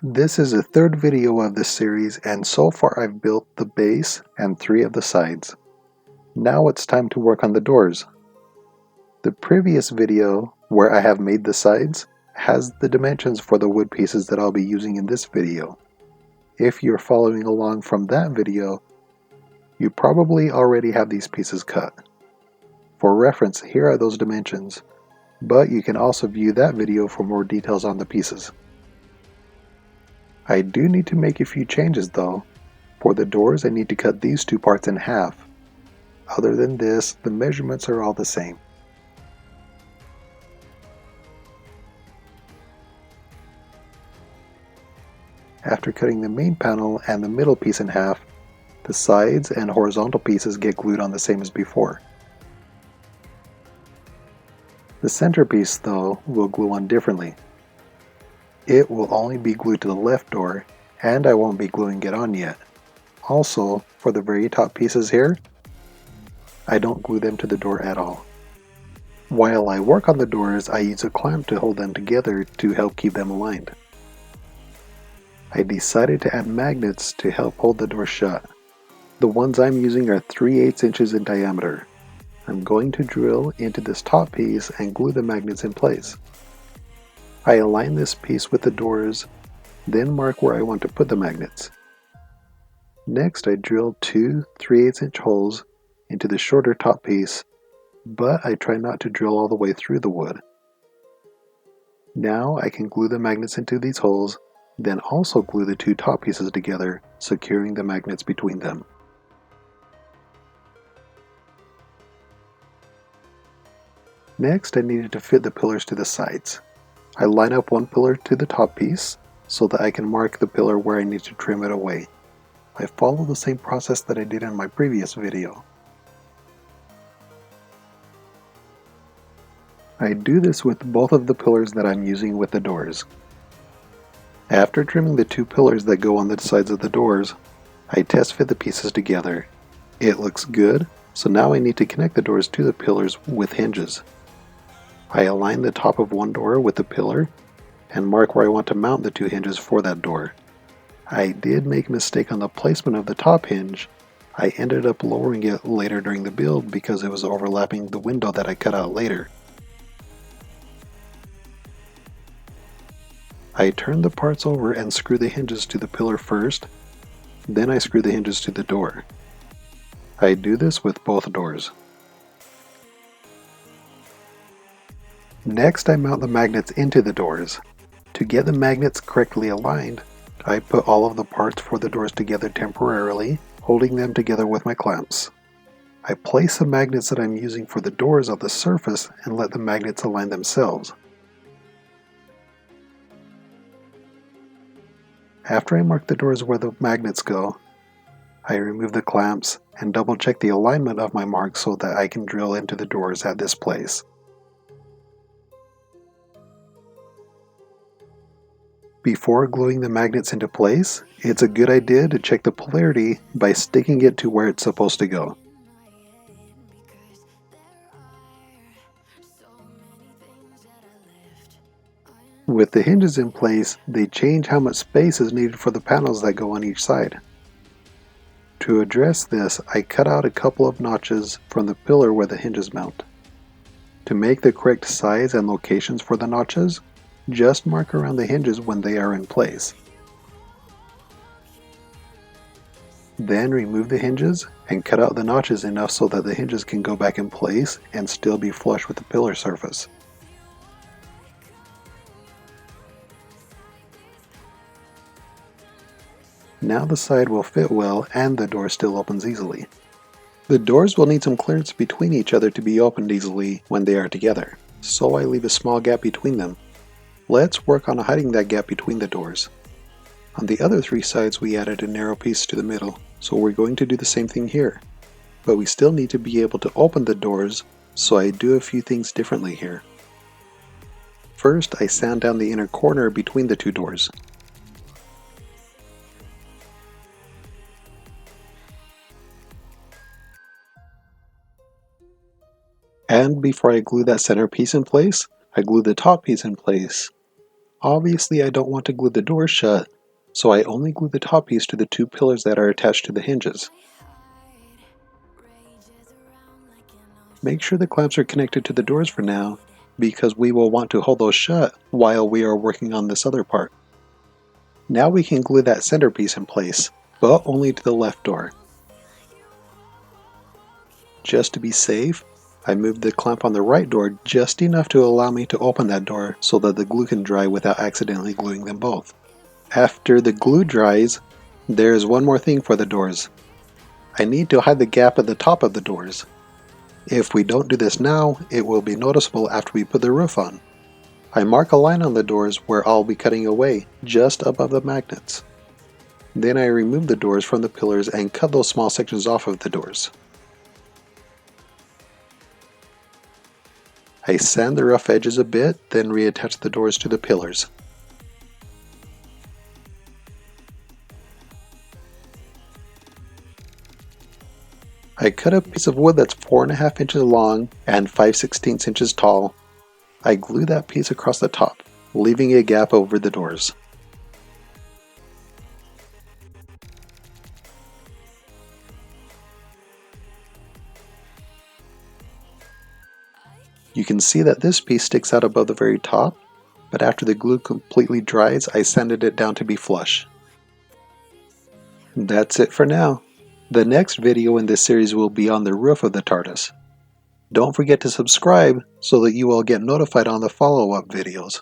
This is the third video of this series, and so far I've built the base and 3 of the sides. Now it's time to work on the doors. The previous video, where I have made the sides, has the dimensions for the wood pieces that I'll be using in this video. If you're following along from that video, you probably already have these pieces cut. For reference, here are those dimensions, but you can also view that video for more details on the pieces. I do need to make a few changes though. For the doors, I need to cut these 2 parts in half. Other than this, the measurements are all the same. After cutting the main panel and the middle piece in half, the sides and horizontal pieces get glued on the same as before. The centerpiece, though, will glue on differently. It will only be glued to the left door, and I won't be gluing it on yet. Also, for the very top pieces here, I don't glue them to the door at all. While I work on the doors, I use a clamp to hold them together to help keep them aligned. I decided to add magnets to help hold the door shut. The ones I'm using are 3/8 inches in diameter. I'm going to drill into this top piece and glue the magnets in place. I align this piece with the doors, then mark where I want to put the magnets. Next, I drill 2 3/8 inch holes into the shorter top piece, but I try not to drill all the way through the wood. Now I can glue the magnets into these holes, then also glue the 2 top pieces together, securing the magnets between them. Next, I needed to fit the pillars to the sides. I line up one pillar to the top piece so that I can mark the pillar where I need to trim it away. I follow the same process that I did in my previous video. I do this with both of the pillars that I'm using with the doors. After trimming the 2 pillars that go on the sides of the doors, I test fit the pieces together. It looks good, so now I need to connect the doors to the pillars with hinges. I align the top of one door with the pillar and mark where I want to mount the 2 hinges for that door. I did make a mistake on the placement of the top hinge. I ended up lowering it later during the build because it was overlapping the window that I cut out later. I turn the parts over and screw the hinges to the pillar first, then I screw the hinges to the door. I do this with both doors. Next, I mount the magnets into the doors. To get the magnets correctly aligned, I put all of the parts for the doors together temporarily, holding them together with my clamps. I place the magnets that I'm using for the doors on the surface and let the magnets align themselves. After I mark the doors where the magnets go, I remove the clamps and double check the alignment of my marks so that I can drill into the doors at this place. Before gluing the magnets into place, it's a good idea to check the polarity by sticking it to where it's supposed to go. With the hinges in place, they change how much space is needed for the panels that go on each side. To address this, I cut out a couple of notches from the pillar where the hinges mount. To make the correct size and locations for the notches, just mark around the hinges when they are in place. Then remove the hinges and cut out the notches enough so that the hinges can go back in place and still be flush with the pillar surface. Now the side will fit well and the door still opens easily. The doors will need some clearance between each other to be opened easily when they are together, so I leave a small gap between them. Let's work on hiding that gap between the doors. On the other 3 sides we added a narrow piece to the middle, so we're going to do the same thing here. But we still need to be able to open the doors, so I do a few things differently here. First, I sand down the inner corner between the 2 doors. And before I glue that center piece in place, I glue the top piece in place. Obviously I don't want to glue the doors shut, so I only glue the top piece to the 2 pillars that are attached to the hinges. Make sure the clamps are connected to the doors for now, because we will want to hold those shut while we are working on this other part. Now we can glue that centerpiece in place, but only to the left door. Just to be safe, I moved the clamp on the right door just enough to allow me to open that door so that the glue can dry without accidentally gluing them both. After the glue dries, there is one more thing for the doors. I need to hide the gap at the top of the doors. If we don't do this now, it will be noticeable after we put the roof on. I mark a line on the doors where I'll be cutting away, just above the magnets. Then I remove the doors from the pillars and cut those small sections off of the doors. I sand the rough edges a bit, then reattach the doors to the pillars. I cut a piece of wood that's 4.5 inches long and 5/16 inches tall. I glue that piece across the top, leaving a gap over the doors. You can see that this piece sticks out above the very top, but after the glue completely dries, I sanded it down to be flush. That's it for now. The next video in this series will be on the roof of the TARDIS. Don't forget to subscribe so that you will get notified on the follow-up videos.